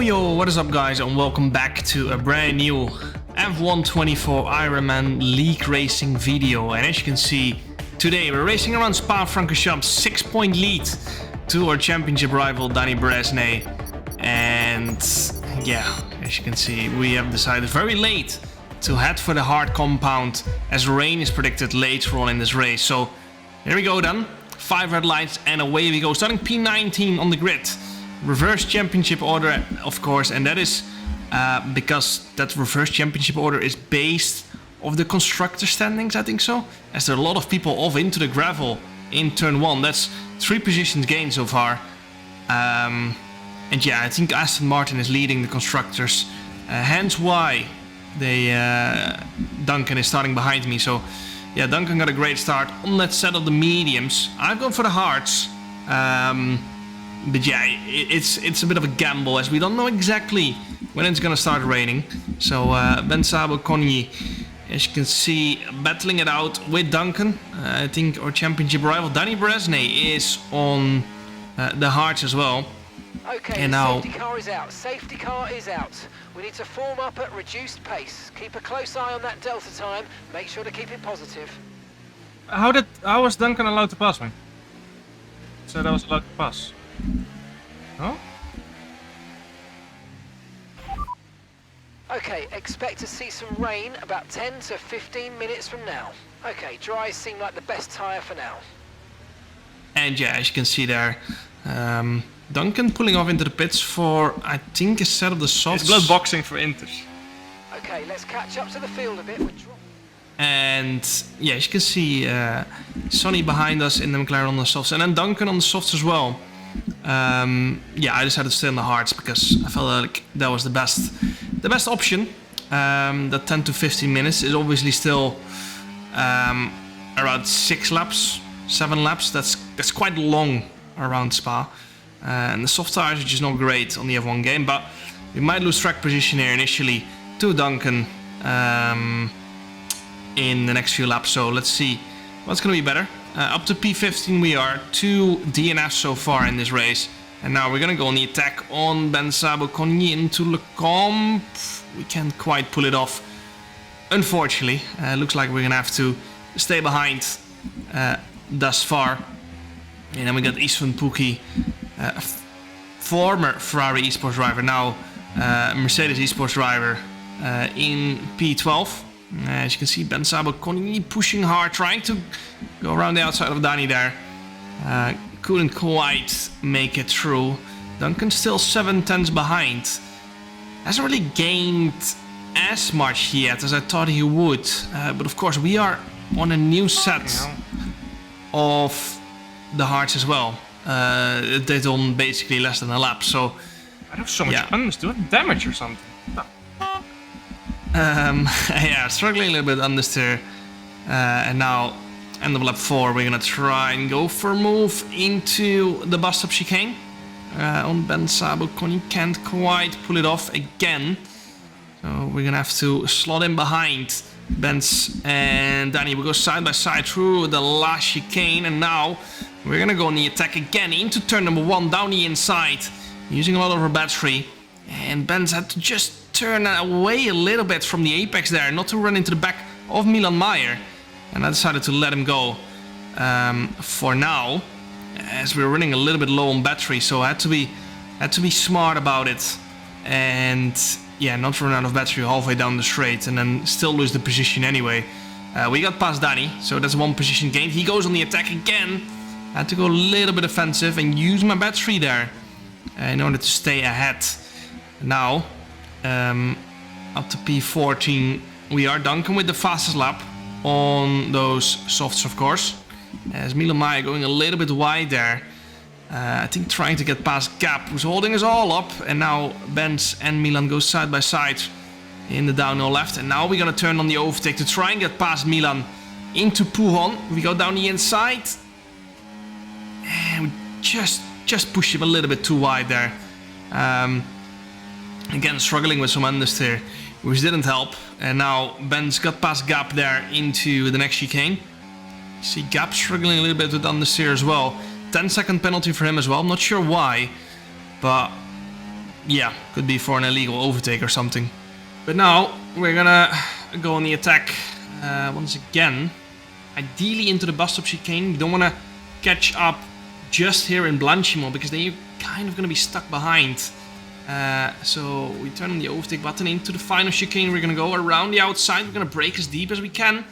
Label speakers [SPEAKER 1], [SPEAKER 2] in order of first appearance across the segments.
[SPEAKER 1] Yo, what is up guys, and welcome back to a brand new F124 IronMan League Racing video. And as you can see, today we're racing around Spa-Francorchamps, 6-point lead to our championship rival Danny Bresnay. And yeah, as you can see, we have decided very late to head for the hard compound as rain is predicted later on in this race. So here we go then, 5 red lights and away we go, starting P19 on the grid. Reverse championship order, of course, and that is because that reverse championship order is based off the constructor standings, I think so, as there are a lot of people off into the gravel in turn 1. That's 3 positions gained so far. And yeah, I think Aston Martin is leading the constructors, hence why Duncan is starting behind me. So yeah, Duncan got a great start on that set of the mediums. I've gone for the hards. But yeah, it's a bit of a gamble as we don't know exactly when it's gonna start raining. So Ben Sabo-Conyi, as you can see, battling it out with Duncan. I think our championship rival Danny Bresnay is on the hards as well.
[SPEAKER 2] Okay,
[SPEAKER 1] and
[SPEAKER 2] the
[SPEAKER 1] now
[SPEAKER 2] safety car is out. Safety car is out. We need to form up at reduced pace. Keep a close eye on that delta time. Make sure to keep it positive.
[SPEAKER 3] How was Duncan allowed to pass me? Said I was allowed to pass. Oh?
[SPEAKER 2] Okay, expect to see some rain about 10 to 15 minutes from now. Okay, dries seem like the best tyre for now.
[SPEAKER 1] And yeah, as you can see there, Duncan pulling off into the pits for, I think, a set of the softs.
[SPEAKER 3] It's blood boxing for Inters.
[SPEAKER 2] Okay, let's catch up to the field a bit. We're
[SPEAKER 1] And yeah, as you can see, Sonny behind us in the McLaren on the softs, and then Duncan on the softs as well. Yeah, I decided to stay on the hards because I felt like that was the best option. That 10 to 15 minutes is obviously still around 7 laps. That's quite long around Spa, and the soft tires are just not great on the F1 game. But we might lose track position here initially to Duncan in the next few laps. So let's see what's gonna be better. Up to P15 we are, 2 DNFs so far in this race. And now we're gonna go on the attack on Ben Sabo-Conyi into Le Comp. We can't quite pull it off, unfortunately. Looks like we're gonna have to stay behind thus far. And then we got Istvan Pukki, former Ferrari esports driver, now Mercedes esports driver in P12. As you can see, Ben Sabo-Conyi pushing hard, trying to go around the outside of Danny there. Couldn't quite make it through. Duncan still 7 tenths behind. Hasn't really gained as much yet as I thought he would. But of course, we are on a new set of the hards as well. They done basically less than a lap, so
[SPEAKER 3] I have so much understeer damage or something.
[SPEAKER 1] Yeah, struggling a little bit understeer. And now, end of lap 4, we're gonna try and go for a move into the bus stop chicane. On Ben Sabo-Conyi, can't quite pull it off again. So we're gonna have to slot in behind Benz and Danny. We go side by side through the last chicane, and now we're gonna go on the attack again into turn number 1, down the inside, using a lot of our battery. And Benz had to just turn away a little bit from the apex there, not to run into the back of Milan Meyer. And I decided to let him go for now, as we were running a little bit low on battery. So I had to be smart about it, and yeah, not run out of battery halfway down the straight and then still lose the position anyway. We got past Danny, so that's 1 position gained. He goes on the attack again. I had to go a little bit offensive and use my battery there in order to stay ahead. Now, up to P14, we are. Duncan with the fastest lap on those softs, of course. As Milan Meyer going a little bit wide there. I think trying to get past Gap, who's holding us all up. And now Benz and Milan go side by side in the downhill left. And now we're gonna turn on the overtake to try and get past Milan into Pujon. We go down the inside. And we just pushed him a little bit too wide there. Again, struggling with some understeer, which didn't help. And now Ben's got past Gap there into the next chicane. See Gap struggling a little bit with understeer as well. 10-second penalty for him as well. I'm not sure why, but yeah, could be for an illegal overtake or something. But now we're gonna go on the attack once again. Ideally into the bus stop chicane. We don't want to catch up just here in Blanchimont because then you're kind of gonna be stuck behind. So we turn on the overtake button into the final chicane. We're gonna go around the outside. We're gonna brake as deep as we can.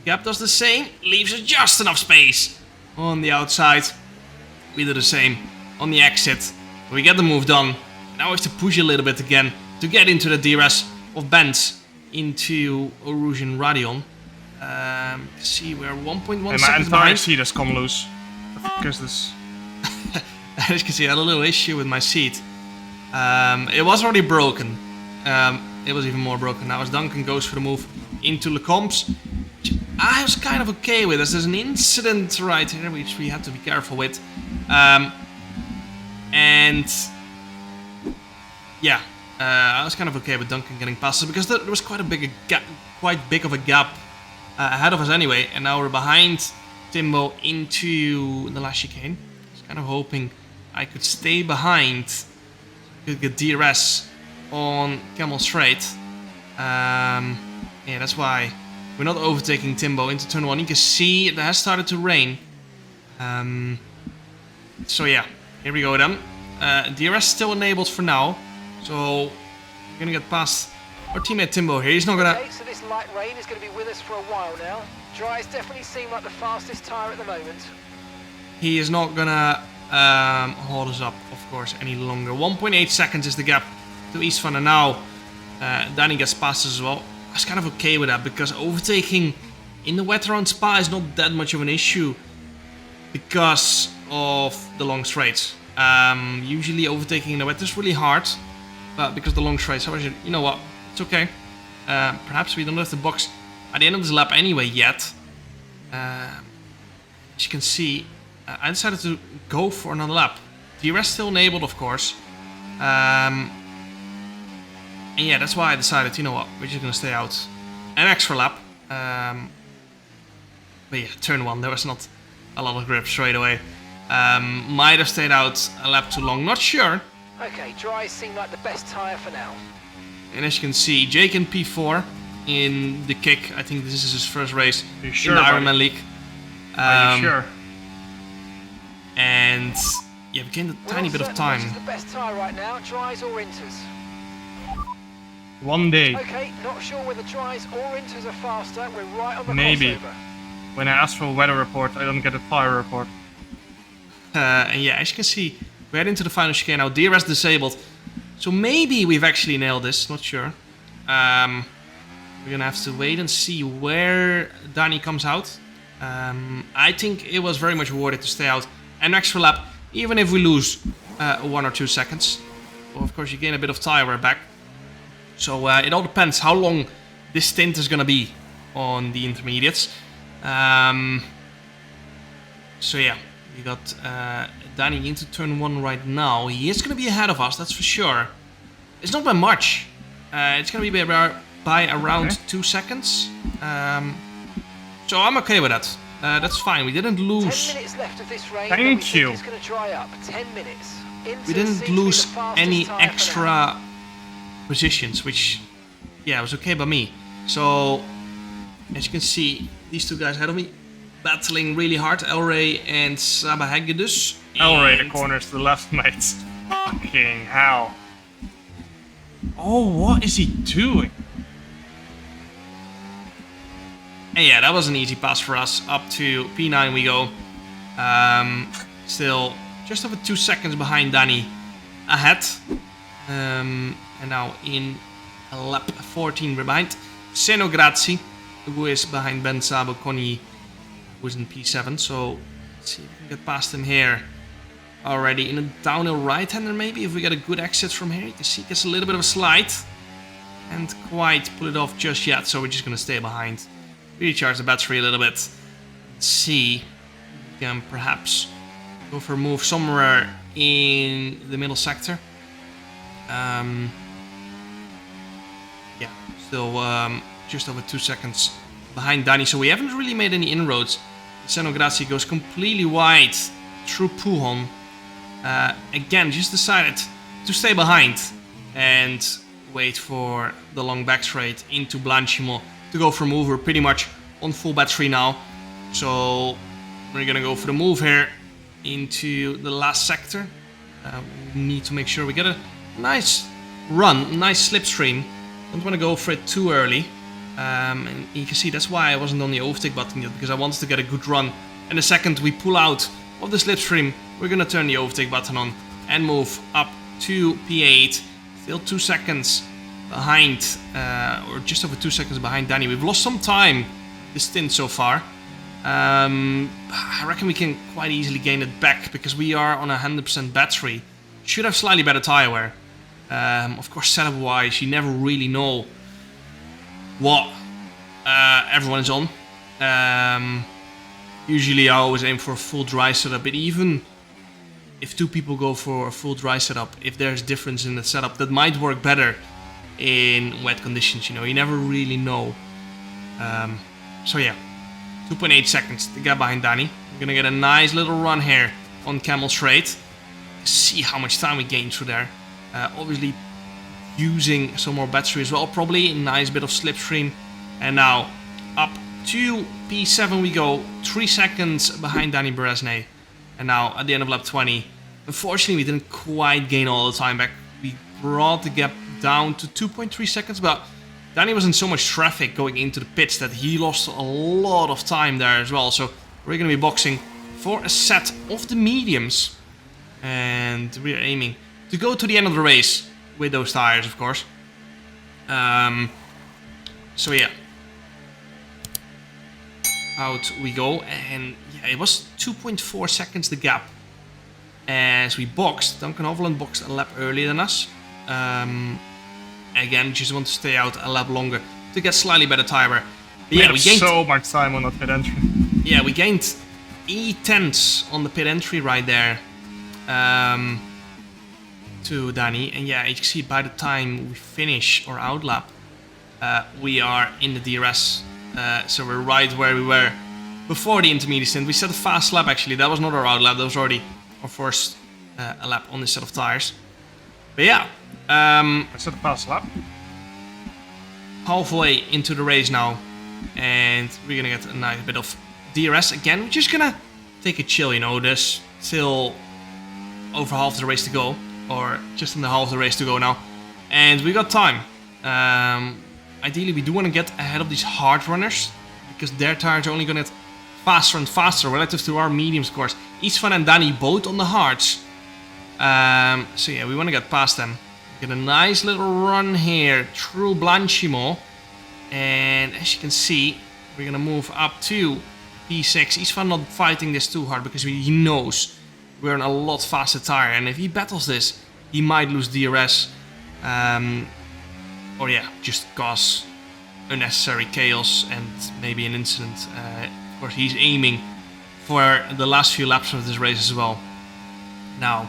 [SPEAKER 1] Gap does the same, leaves us just enough space on the outside. We do the same on the exit. We get the move done. Now we have to push a little bit again to get into the DRS of Benz into Rouge and Radion. See, we're 1.1
[SPEAKER 3] my
[SPEAKER 1] seconds
[SPEAKER 3] entire
[SPEAKER 1] behind.
[SPEAKER 3] seat has come loose. The fuck is this?
[SPEAKER 1] As you can see, I had a little issue with my seat. It was already broken. It was even more broken now as Duncan goes for the move into Lecombe's. I was kind of okay with this. There's an incident right here which we have to be careful with. And yeah, I was kind of okay with Duncan getting past us because there was quite big of a gap ahead of us anyway. And now we're behind Timbo into the last chicane. I was kind of hoping I could stay behind, could get DRS on Camel Straight. Yeah, that's why we're not overtaking Timbo into turn 1. You can see it has started to rain. So yeah, here we go then. DRS still enabled for now. So we're gonna get past our teammate Timbo here. He's not gonna...
[SPEAKER 2] Okay, so this light rain is going to be with us for a while now. Dries definitely seem like the fastest tyre at the moment.
[SPEAKER 1] He is not gonna hold us up, of course, any longer. 1.8 seconds is the gap to Istvan, and now Danny gets past us as well. I was kind of okay with that because overtaking in the wet around Spa is not that much of an issue because of the long straights. Usually overtaking in the wet is really hard, but because of the long straights, however, you know what, it's okay. Perhaps we don't have the box at the end of this lap anyway yet. As you can see, I decided to go for another lap. DRS still enabled, of course. And yeah, that's why I decided, you know what, we're just gonna stay out an extra lap. But yeah, turn 1, there was not a lot of grip straight away. Might have stayed out a lap too long, not sure.
[SPEAKER 2] Okay, dries seem like the best tyre for now.
[SPEAKER 1] And as you can see, Jake in P4 in the kick. I think this is his first race
[SPEAKER 3] sure,
[SPEAKER 1] in the
[SPEAKER 3] buddy?
[SPEAKER 1] IronMan League.
[SPEAKER 3] Are you sure?
[SPEAKER 1] And yeah, we gained a tiny bit of time.
[SPEAKER 2] Which is the best tyre right now, dries or inters?
[SPEAKER 3] One day,
[SPEAKER 2] Okay, not sure whether dries or inters are faster. We're right on the
[SPEAKER 3] maybe.
[SPEAKER 2] crossover.
[SPEAKER 3] When I ask for a weather report, I don't get a fire report.
[SPEAKER 1] And yeah, as you can see, we're heading to the final chicane now. DRS disabled. So maybe we've actually nailed this, not sure. We're gonna have to wait and see where Danny comes out. I think it was very much worth it to stay out an extra lap, even if we lose 1 or 2 seconds. Well, of course, you gain a bit of tire wear back. So it all depends how long this stint is gonna be on the intermediates. So yeah, we got Danny into turn 1 right now. He is gonna be ahead of us, that's for sure. It's not by much. It's gonna be by around 2 seconds. So I'm okay with that. That's fine. We didn't
[SPEAKER 2] 10
[SPEAKER 1] lose.
[SPEAKER 2] minutes left of this rain.
[SPEAKER 3] Thank
[SPEAKER 2] but we
[SPEAKER 3] you.
[SPEAKER 2] think it's going to dry up. 10 minutes. Inters
[SPEAKER 1] We didn't
[SPEAKER 2] seem to be
[SPEAKER 1] lose
[SPEAKER 2] the fastest
[SPEAKER 1] any
[SPEAKER 2] tyre for now.
[SPEAKER 1] extra positions, which yeah, was okay by me. So as you can see, these two guys ahead of me battling really hard. Elray and Saba Hegedus.
[SPEAKER 3] Elray, the corners to the left, mate. Fucking hell. Oh, what is he doing?
[SPEAKER 1] And yeah, that was an easy pass for us. Up to P9 we go. Still just over 2 seconds behind Danny ahead. And now in lap 14 we're behind Seno Grazzi, who is behind Ben Sabo Koni, who's in P7. So let's see if we can get past him here already. In a downhill right-hander maybe, if we get a good exit from here. You can see he gets a little bit of a slide. And quite pull it off just yet, so we're just gonna stay behind. Recharge the battery a little bit. Let's see. We can perhaps go for a move somewhere in the middle sector. Yeah, still just over 2 seconds behind Danny, so we haven't really made any inroads. Seno Grazzi goes completely wide through Puhon. Again, just decided to stay behind. and wait for the long back straight into Blanchimo to go for a move. We're pretty much on full battery now, so we're gonna go for the move here into the last sector. We need to make sure we get a nice run, nice slipstream. Don't want to go for it too early. And you can see that's why I wasn't on the overtake button yet, because I wanted to get a good run. And the second we pull out of the slipstream, we're gonna turn the overtake button on and move up to P8. Still 2 seconds behind, or just over 2 seconds behind Danny. We've lost some time this stint so far. I reckon we can quite easily gain it back because we are on 100% battery. Should have slightly better tire wear. Of course, setup wise, you never really know what everyone is on. Usually I always aim for a full dry setup, but even if 2 people go for a full dry setup, if there's difference in the setup, that might work better in wet conditions, you know, you never really know. So yeah, 2.8 seconds to get behind Danny. We're gonna get a nice little run here on Camel Straight. See how much time we gain through there. Obviously using some more battery as well, probably a nice bit of slipstream. And now up to P7 we go, 3 seconds behind Danny Beresnay. And now at the end of lap 20, unfortunately we didn't quite gain all the time back. We brought the gap down to 2.3 seconds, but Danny was in so much traffic going into the pits that he lost a lot of time there as well. So we're going to be boxing for a set of the mediums. And we're aiming to go to the end of the race with those tires, of course. So yeah. Out we go. And yeah, it was 2.4 seconds the gap. As we boxed, Duncan Hovland boxed a lap earlier than us. Again, just want to stay out a lap longer to get slightly better tire wear.
[SPEAKER 3] We gained so much time on that pit entry.
[SPEAKER 1] Yeah, we gained 8 tenths on the pit entry right there to Danny. And yeah, you can see by the time we finish our out lap, we are in the DRS. So we're right where we were before the intermediate stint. We set a fast lap actually. That was not our out lap. That was already our first lap on this set of tires. But yeah.
[SPEAKER 3] I set a fast lap.
[SPEAKER 1] Halfway into the race now, and we're gonna get a nice bit of DRS again. We're just gonna take it chill, you know. There's still over half the race to go, or just under half the race to go now, and we got time. Ideally, we do want to get ahead of these hard runners because their tires are only gonna get faster and faster relative to our mediums, of course. Istvan and Danny both on the hards, so yeah, we want to get past them. Get a nice little run here through Blanchimo, and as you can see, we're gonna move up to P6. Istvan not fighting this too hard because he knows we're on a lot faster tire, and if he battles this, he might lose DRS, or yeah, just cause unnecessary chaos and maybe an incident. Of course, he's aiming for the last few laps of this race as well. Now,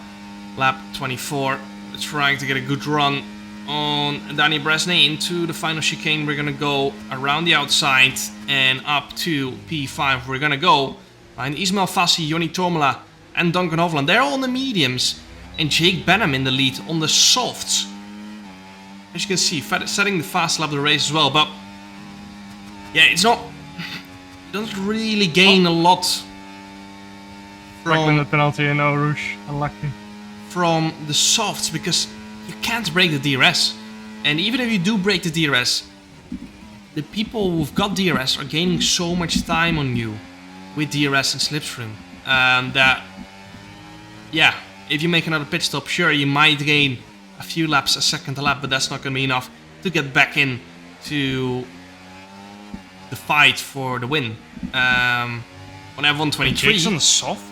[SPEAKER 1] lap 24. Trying to get a good run on Danny Beresnay into the final chicane. We're gonna go around the outside and up to P5. We're gonna go behind Ismail Fassi, Joni Tomela and Duncan Hovland. They're all on the mediums, and Jake Benham in the lead on the softs. As you can see, setting the fast lap of the race as well. But yeah, it's not. It doesn't really gain a lot
[SPEAKER 3] from the penalty in Eau Rouge. Unlucky.
[SPEAKER 1] From the softs, because you can't break the DRS, and even if you do break the DRS, the people who've got DRS are gaining so much time on you with DRS and slipstream that yeah, if you make another pit stop, sure, you might gain a few laps, a second a lap, but that's not going to be enough to get back in to the fight for the win. On F123
[SPEAKER 3] on the soft,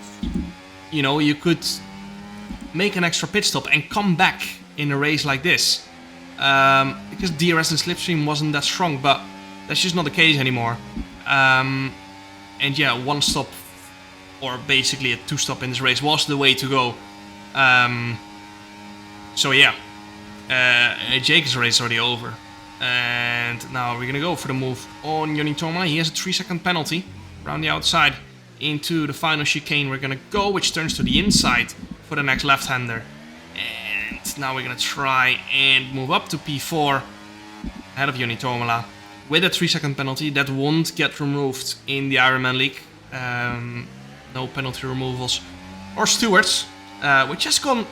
[SPEAKER 1] you know, you could make an extra pit stop and come back in a race like this, because DRS and slipstream wasn't that strong, but that's just not the case anymore. And yeah, one stop, or basically a 2-stop in this race, was the way to go. So yeah, Jake's race is already over, and now we're gonna go for the move on Joni Tomela. He has a 3-second penalty around the outside into the final chicane. We're gonna go, which turns to the inside for the next left-hander, and now we're gonna try and move up to P4 ahead of Joni Tomala with a 3-second penalty that won't get removed in the Ironman League. No penalty removals or stewards, which has gone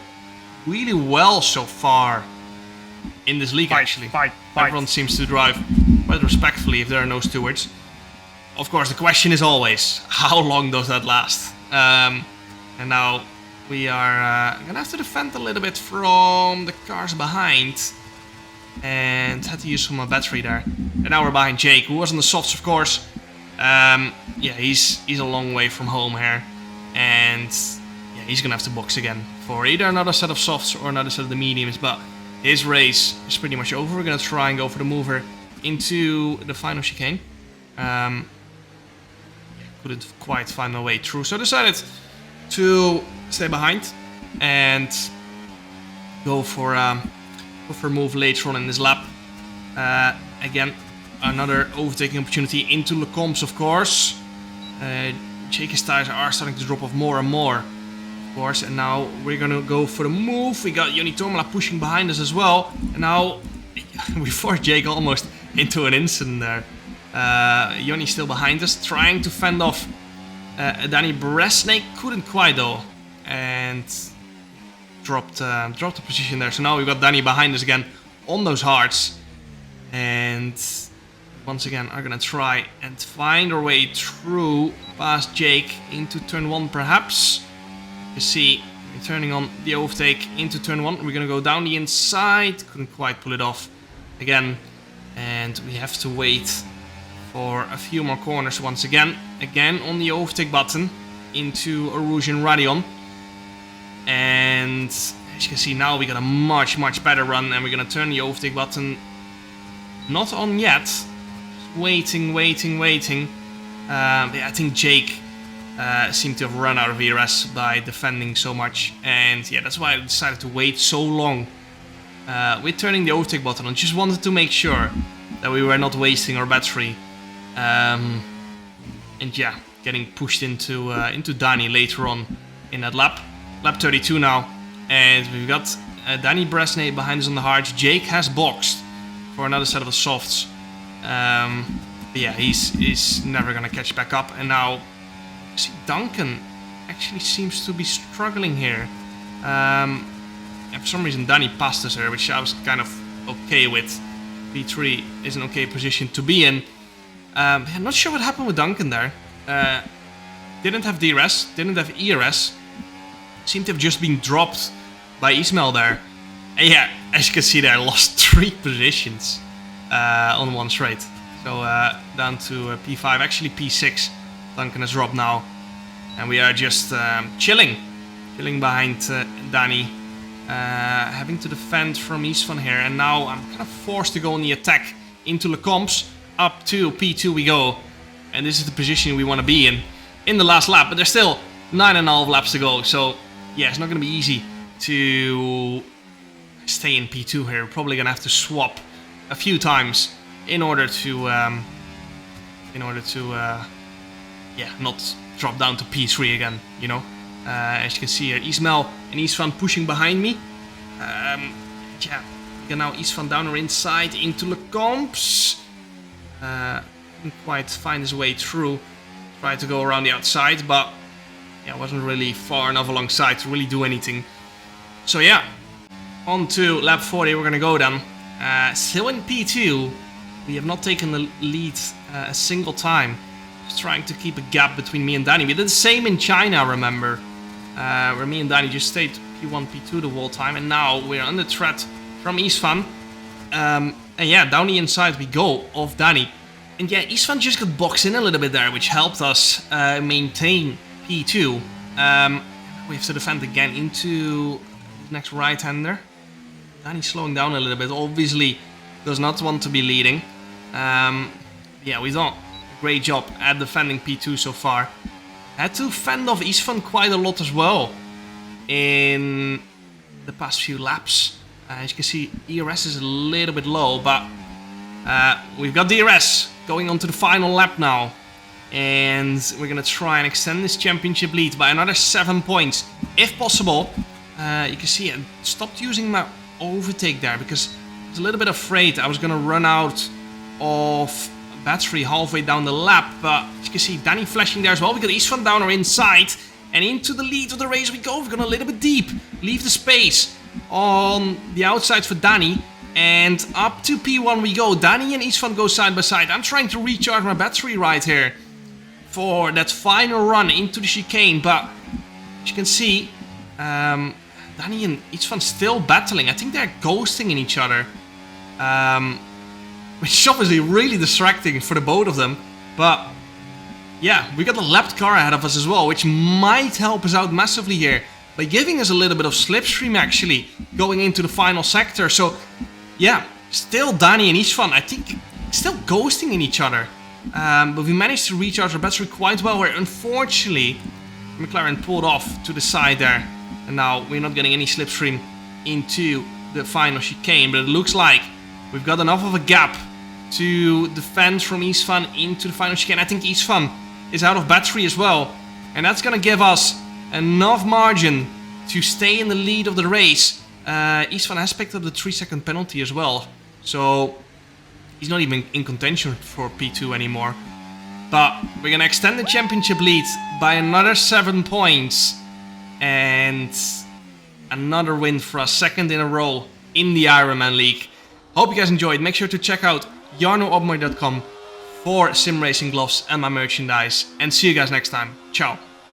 [SPEAKER 1] really well so far in this league. Actually, everyone seems to drive quite respectfully if there are no stewards. Of course, the question is always, how long does that last? And now we are gonna have to defend a little bit from the cars behind, and had to use some battery there. And now we're behind Jake, who was on the softs, of course. Yeah, he's a long way from home here, and yeah, he's gonna have to box again for either another set of softs or another set of the mediums. But his race is pretty much over. We're gonna try and go for the mover into the final chicane. Couldn't quite find my way through, so decided to stay behind and go for a move later on in this lap. Again, another overtaking opportunity into Le Comps, of course. Jake's tires are starting to drop off more and more, of course, and now we're gonna go for the move. We got Joni Tomala pushing behind us as well, and now we forced Jake almost into an incident there. Joni's still behind us, trying to fend off Danny Bresnay. Couldn't quite though, and dropped the position there. So now we've got Danny behind us again on those hards, and once again are gonna try and find our way through past Jake into turn 1 perhaps. You see, we're turning on the overtake into turn 1. We're gonna go down the inside. Couldn't quite pull it off again, and we have to wait for a few more corners once again. Again on the overtake button into a Rouge and Radion. And as you can see now we got a much better run, and we're gonna turn the overtake button not on yet. Just waiting. Yeah, I think Jake seemed to have run out of ERS by defending so much, and yeah, that's why I decided to wait so long with turning the overtake button on. Just wanted to make sure that we were not wasting our battery. And yeah, getting pushed into Danny later on in that lap 32 now, and we've got Danny Bresnay behind us on the hards. Jake has boxed for another set of the softs, but yeah, he's never gonna catch back up. And now see, Duncan actually seems to be struggling here, and for some reason Danny passed us here, which I was kind of okay with. P3 is an okay position to be in. I'm not sure what happened with Duncan there. Didn't have DRS, didn't have ERS. Seemed to have just been dropped by Ismail there. And yeah, as you can see there, lost 3 positions on one straight. So down to P5, actually P6. Duncan has dropped now. And we are just chilling behind Danny. Having to defend from Istvan here. And now I'm kind of forced to go on the attack into Le Comps. Up to P2 we go, and this is the position we want to be in the last lap, but there's still 9.5 laps to go, so yeah, it's not going to be easy to stay in P2 here. We're probably going to have to swap a few times in order to yeah, not drop down to P3 again, you know. As you can see here, Ismail and Istvan pushing behind me. Yeah, we can now Istvan down or inside into Le Comps. Couldn't quite find his way through. Tried to go around the outside, but yeah, wasn't really far enough alongside to really do anything. So yeah, on to lap 40 we're gonna go then. Still in P2, we have not taken the lead a single time. Just trying to keep a gap between me and Danny. We did the same in China, I remember, where me and Danny just stayed P1, P2 the whole time, and now we're under threat from Istvan. And yeah, down the inside we go of Danny. And yeah, Istvan just got boxed in a little bit there, which helped us maintain P2. We have to defend again into the next right-hander. Danny's slowing down a little bit, obviously does not want to be leading. Yeah, we've done a great job at defending P2 so far. Had to fend off Istvan quite a lot as well in the past few laps. As you can see, ERS is a little bit low, but we've got DRS going on to the final lap now. And we're going to try and extend this championship lead by another 7 points, if possible. You can see I stopped using my overtake there because I was a little bit afraid I was gonna run out of battery halfway down the lap. But as you can see, Danny flashing there as well. We got Istvan down or inside. And into the lead of the race we go. We're gonna a little bit deep. Leave the space on the outside for Danny. And up to P1 we go. Danny and Istvan go side by side. I'm trying to recharge my battery right here for that final run into the chicane. But as you can see, Danny and Istvan still battling. I think they're ghosting in each other. Which is obviously really distracting for the both of them. But yeah, we got a lapped car ahead of us as well, which might help us out massively here by giving us a little bit of slipstream actually going into the final sector. So yeah, still Danny and Istvan, I think, still ghosting in each other. But we managed to recharge our battery quite well, where unfortunately McLaren pulled off to the side there. And now we're not getting any slipstream into the final chicane. But it looks like we've got enough of a gap to defend from Istvan into the final chicane. I think Istvan is out of battery as well. And that's going to give us enough margin to stay in the lead of the race. Istvan has picked up the 3-second penalty as well. So he's not even in contention for P2 anymore. But we're going to extend the championship lead by another 7 points. And another win for us, second in a row in the IronMan League. Hope you guys enjoyed. Make sure to check out jarnoopmoy.com for sim racing gloves and my merchandise. And see you guys next time. Ciao.